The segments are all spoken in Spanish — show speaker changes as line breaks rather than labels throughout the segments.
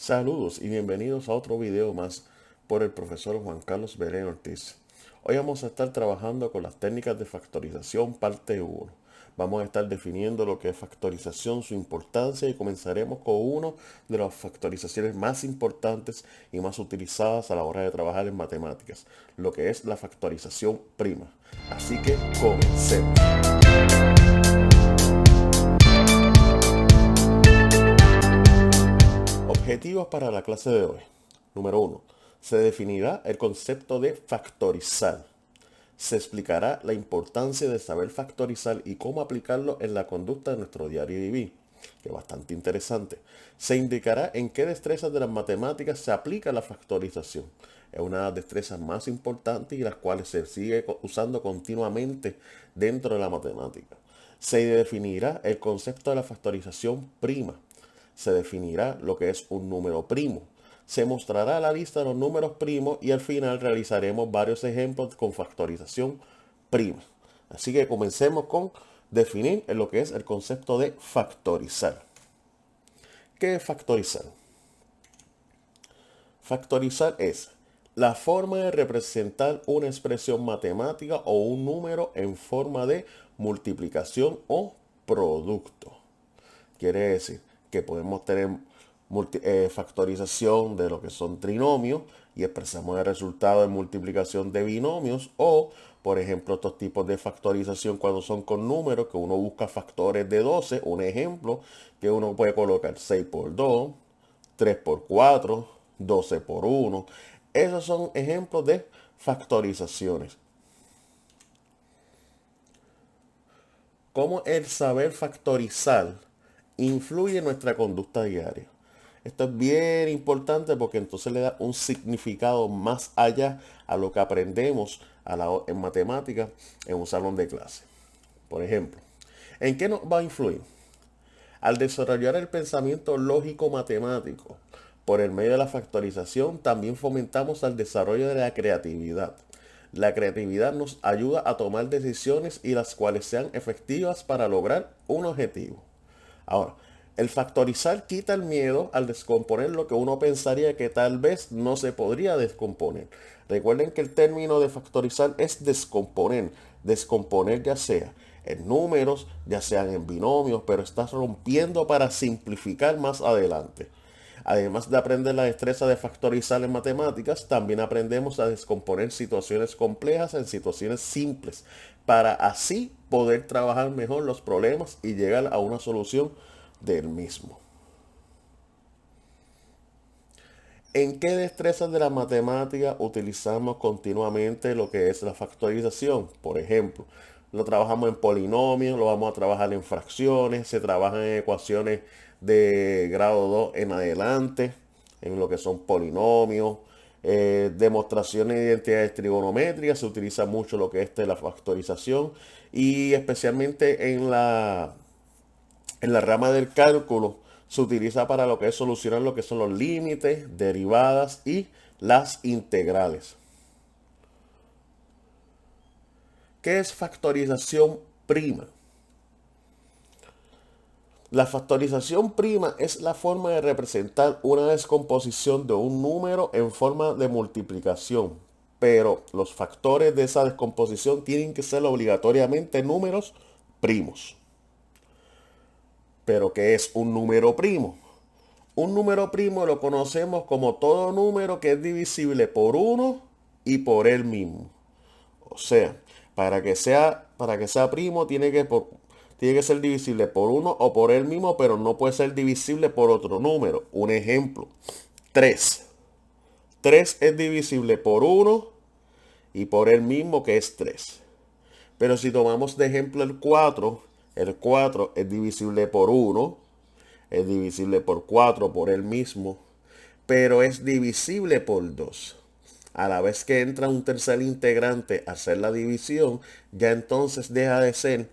Saludos y bienvenidos a otro video más por el profesor Juan Carlos Belén Ortiz. Hoy vamos a estar trabajando con las técnicas de factorización parte 1. Vamos a estar definiendo lo que es factorización, su importancia y comenzaremos con una de las factorizaciones más importantes y más utilizadas a la hora de trabajar en matemáticas, lo que es la factorización prima. Así que comencemos. Objetivos para la clase de hoy. Número 1. Se definirá el concepto de factorizar. Se explicará la importancia de saber factorizar y cómo aplicarlo en la conducta de nuestro diario vivir, que es bastante interesante. Se indicará en qué destrezas de las matemáticas se aplica la factorización. Es una de las destrezas más importantes y las cuales se sigue usando continuamente dentro de la matemática. Se definirá el concepto de la factorización prima. Se definirá lo que es un número primo. Se mostrará la lista de los números primos y al final realizaremos varios ejemplos con factorización prima. Así que comencemos con definir lo que es el concepto de factorizar. ¿Qué es factorizar? Factorizar es la forma de representar una expresión matemática o un número en forma de multiplicación o producto. Quiere decir que podemos tener factorización de lo que son trinomios y expresamos el resultado de multiplicación de binomios o, por ejemplo, estos tipos de factorización cuando son con números que uno busca factores de 12, un ejemplo que uno puede colocar 6 por 2, 3 por 4, 12 por 1. Esos son ejemplos de factorizaciones. ¿Cómo el saber factorizar influye en nuestra conducta diaria? Esto es bien importante porque entonces le da un significado más allá a lo que aprendemos en matemáticas en un salón de clase. Por ejemplo, ¿en qué nos va a influir? Al desarrollar el pensamiento lógico matemático por el medio de la factorización, también fomentamos el desarrollo de la creatividad. La creatividad nos ayuda a tomar decisiones y las cuales sean efectivas para lograr un objetivo. Ahora, el factorizar quita el miedo al descomponer lo que uno pensaría que tal vez no se podría descomponer. Recuerden que el término de factorizar es descomponer. Descomponer ya sea en números, ya sean en binomios, pero estás rompiendo para simplificar más adelante. Además de aprender la destreza de factorizar en matemáticas, también aprendemos a descomponer situaciones complejas en situaciones simples, para así poder trabajar mejor los problemas y llegar a una solución del mismo. ¿En qué destrezas de la matemática utilizamos continuamente lo que es la factorización? Por ejemplo, lo trabajamos en polinomios, lo vamos a trabajar en fracciones, se trabaja en ecuaciones de grado 2 en adelante, en lo que son polinomios, demostraciones de identidades trigonométricas, se utiliza mucho lo que es la factorización y especialmente en la rama del cálculo se utiliza para lo que es solucionar lo que son los límites, derivadas y las integrales. ¿Qué es factorización prima? La factorización prima es la forma de representar una descomposición de un número en forma de multiplicación, pero los factores de esa descomposición tienen que ser obligatoriamente números primos. ¿Pero qué es un número primo? Un número primo lo conocemos como todo número que es divisible por uno y por él mismo. O sea, para que sea primo tiene que ser divisible por uno o por él mismo, pero no puede ser divisible por otro número. Un ejemplo, 3. 3 es divisible por uno y por él mismo que es 3. Pero si tomamos de ejemplo el 4 es divisible por uno, es divisible por 4 por él mismo, pero es divisible por 2. A la vez que entra un tercer integrante a hacer la división, ya entonces deja de ser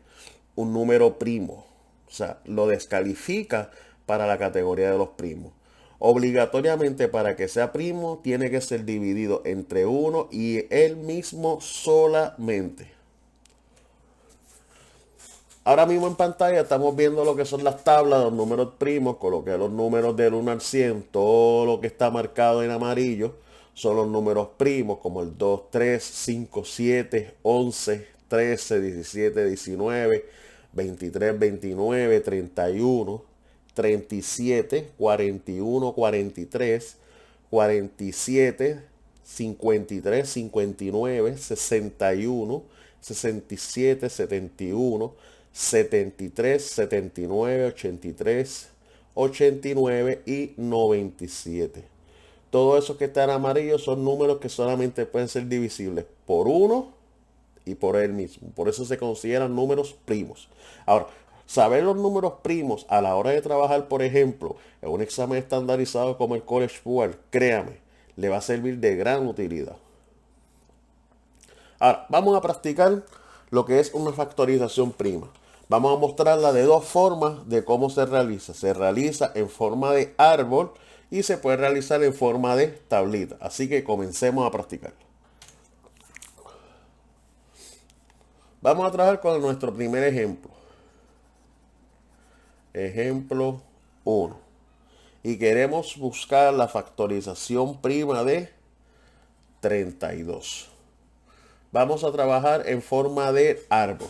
un número primo. O sea, lo descalifica para la categoría de los primos. Obligatoriamente para que sea primo tiene que ser dividido entre uno y él mismo solamente. Ahora mismo en pantalla estamos viendo lo que son las tablas de los números primos. Coloqué los números del 1 al 100. Todo lo que está marcado en amarillo son los números primos, como el 2, 3, 5, 7, 11, 13, 17, 19, 23, 29, 31, 37, 41, 43, 47, 53, 59, 61, 67, 71, 73, 79, 83, 89 y 97. Todo eso que está en amarillo son números que solamente pueden ser divisibles por uno y por él mismo. Por eso se consideran números primos. Ahora, saber los números primos a la hora de trabajar, por ejemplo, en un examen estandarizado como el College Board, créame, le va a servir de gran utilidad. Ahora, vamos a practicar lo que es una factorización prima. Vamos a mostrarla de dos formas de cómo se realiza. Se realiza en forma de árbol y se puede realizar en forma de tablita. Así que comencemos a practicar. Vamos a trabajar con nuestro primer ejemplo. Ejemplo 1. Y queremos buscar la factorización prima de 32. Vamos a trabajar en forma de árbol.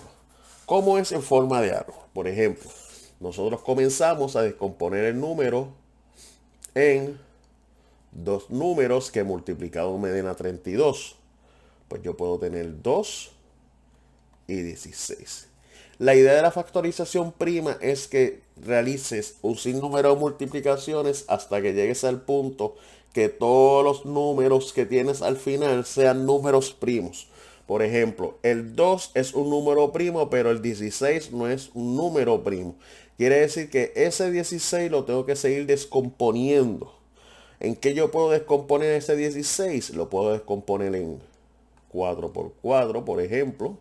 ¿Cómo es en forma de árbol? Por ejemplo, nosotros comenzamos a descomponer el número en dos números que multiplicado me den a 32. Pues yo puedo tener 2 y 16. La idea de la factorización prima es que realices un sinnúmero de multiplicaciones hasta que llegues al punto que todos los números que tienes al final sean números primos. Por ejemplo, el 2 es un número primo, pero el 16 no es un número primo. Quiere decir que ese 16 lo tengo que seguir descomponiendo. ¿En qué yo puedo descomponer ese 16? Lo puedo descomponer en 4 por 4, por ejemplo.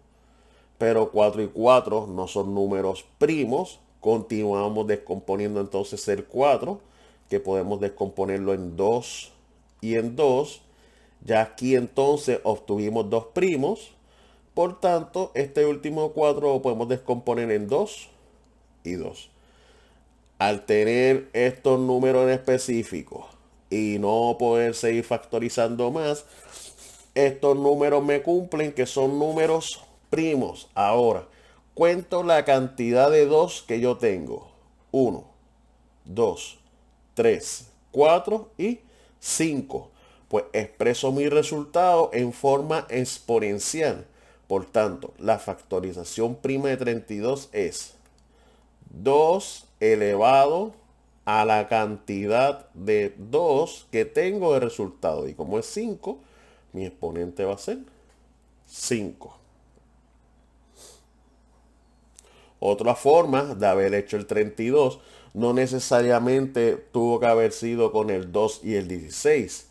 Pero 4 y 4 no son números primos. Continuamos descomponiendo entonces el 4, que podemos descomponerlo en 2 y en 2. Ya aquí entonces obtuvimos dos primos. Por tanto, este último 4 lo podemos descomponer en 2 y 2. Al tener estos números en específico y no poder seguir factorizando más, estos números me cumplen que son números primos. Ahora, cuento la cantidad de 2 que yo tengo. 1, 2, 3, 4 y 5. Pues expreso mi resultado en forma exponencial. Por tanto, la factorización prima de 32 es 2 elevado a la cantidad de 2 que tengo de resultado. Y como es 5, mi exponente va a ser 5. Otra forma de haber hecho el 32 no necesariamente tuvo que haber sido con el 2 y el 16.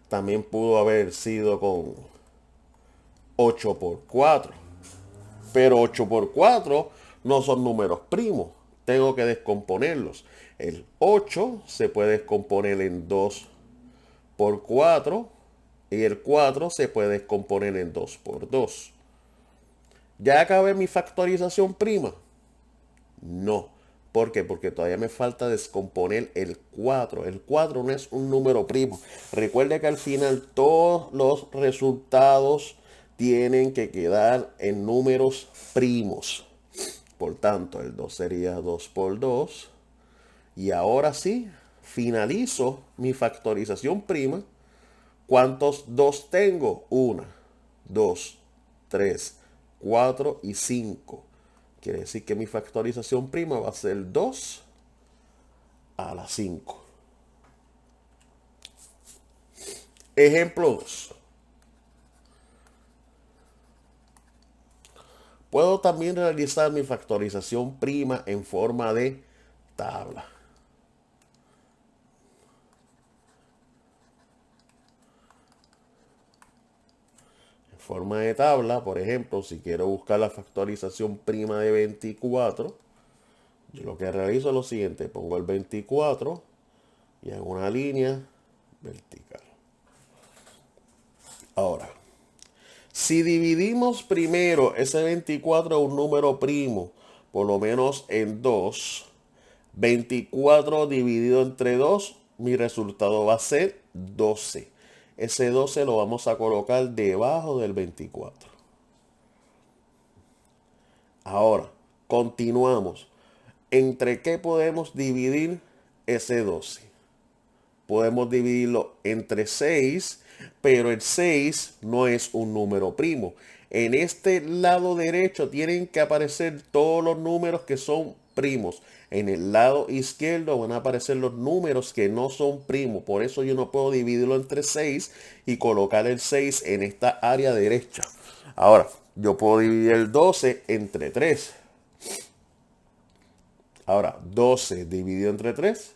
También pudo haber sido con 8 por 4. Pero 8 por 4 no son números primos. Tengo que descomponerlos. El 8 se puede descomponer en 2 por 4 y el 4 se puede descomponer en 2 por 2. ¿Ya acabé mi factorización prima? No. ¿Por qué? Porque todavía me falta descomponer el 4. El 4 no es un número primo. Recuerde que al final todos los resultados tienen que quedar en números primos. Por tanto, el 2 sería 2 por 2. Y ahora sí, finalizo mi factorización prima. ¿Cuántos 2 tengo? 1, 2, 3, 4 y 5. Quiere decir que mi factorización prima va a ser 2 a la 5. Ejemplo 2. Puedo también realizar mi factorización prima en forma de tabla. En forma de tabla, por ejemplo, si quiero buscar la factorización prima de 24, yo lo que realizo es lo siguiente. Pongo el 24 y hago una línea vertical. Ahora, si dividimos primero ese 24 en un número primo por lo menos en 2. 24 dividido entre 2, mi resultado va a ser 12. Ese 12 lo vamos a colocar debajo del 24. Ahora, continuamos. ¿Entre qué podemos dividir ese 12? Podemos dividirlo entre 6, pero el 6 no es un número primo. En este lado derecho tienen que aparecer todos los números que son primos. En el lado izquierdo van a aparecer los números que no son primos. Por eso yo no puedo dividirlo entre 6 y colocar el 6 en esta área derecha. Ahora, yo puedo dividir el 12 entre 3. Ahora, 12 dividido entre 3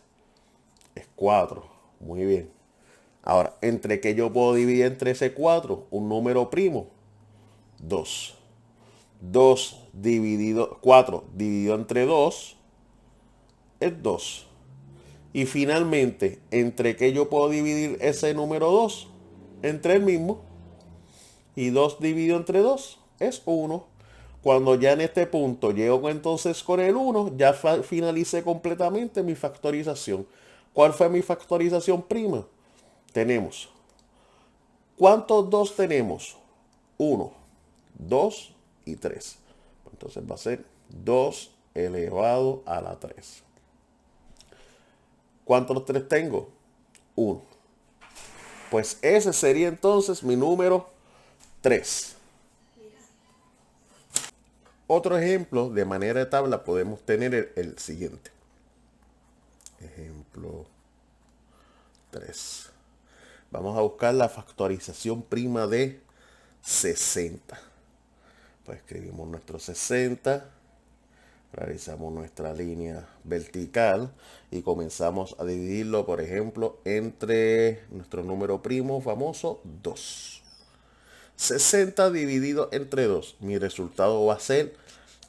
es 4. Muy bien. Ahora, ¿entre qué yo puedo dividir entre ese 4? Un número primo. 2. 4 dividido entre 2 es 2. Y finalmente, ¿entre qué yo puedo dividir ese número 2? Entre el mismo. Y 2 dividido entre 2 es 1. Cuando ya en este punto llego entonces con el 1, ya finalicé completamente mi factorización. ¿Cuál fue mi factorización prima? Tenemos. ¿Cuántos 2 tenemos? 1, 2 y 3. Entonces va a ser 2 elevado a la 3. ¿Cuántos 3 tengo? 1. Pues ese sería entonces mi número 3. Otro ejemplo de manera de tabla podemos tener el siguiente. Ejemplo 3. Vamos a buscar la factorización prima de 60. Pues escribimos nuestro 60. Realizamos nuestra línea vertical y comenzamos a dividirlo, por ejemplo, entre nuestro número primo famoso 2. 60 dividido entre 2. Mi resultado va a ser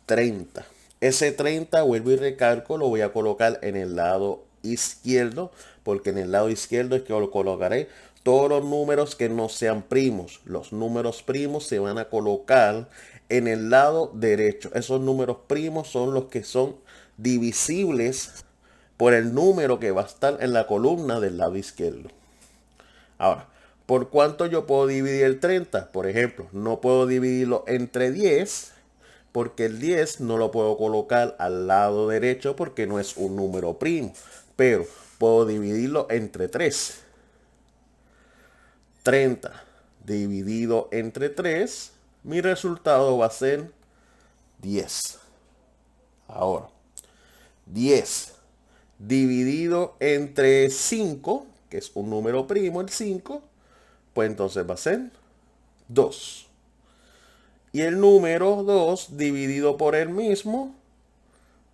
30. Ese 30, vuelvo y recalco, lo voy a colocar en el lado izquierdo, porque en el lado izquierdo es que lo colocaré todos los números que no sean primos. Los números primos se van a colocar en el lado derecho. Esos números primos son los que son divisibles por el número que va a estar en la columna del lado izquierdo. Ahora, ¿por cuánto yo puedo dividir el 30? Por ejemplo, no puedo dividirlo entre 10 porque el 10 no lo puedo colocar al lado derecho porque no es un número primo. Pero puedo dividirlo entre 3. 30 dividido entre 3, mi resultado va a ser 10. Ahora, 10 dividido entre 5, que es un número primo, el 5, pues entonces va a ser 2. Y el número 2 dividido por el mismo,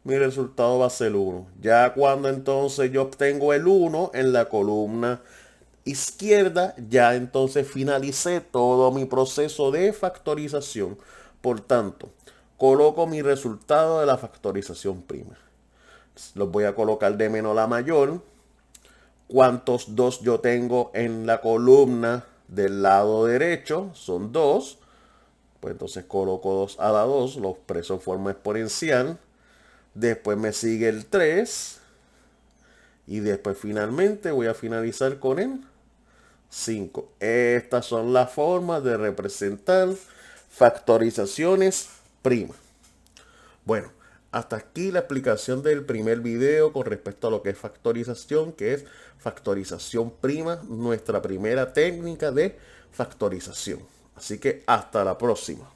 mi resultado va a ser 1. Ya cuando entonces yo obtengo el 1 en la columna izquierda, ya entonces finalicé todo mi proceso de factorización. Por tanto, coloco mi resultado de la factorización prima. Los voy a colocar de menor a mayor. ¿Cuántos 2 yo tengo en la columna del lado derecho? Son 2. Pues entonces coloco 2 a la 2, lo expreso en forma exponencial. Después me sigue el 3. Y después finalmente voy a finalizar con el 5. Estas son las formas de representar factorizaciones primas. Bueno, hasta aquí la explicación del primer video con respecto a lo que es factorización, que es factorización prima, nuestra primera técnica de factorización. Así que hasta la próxima.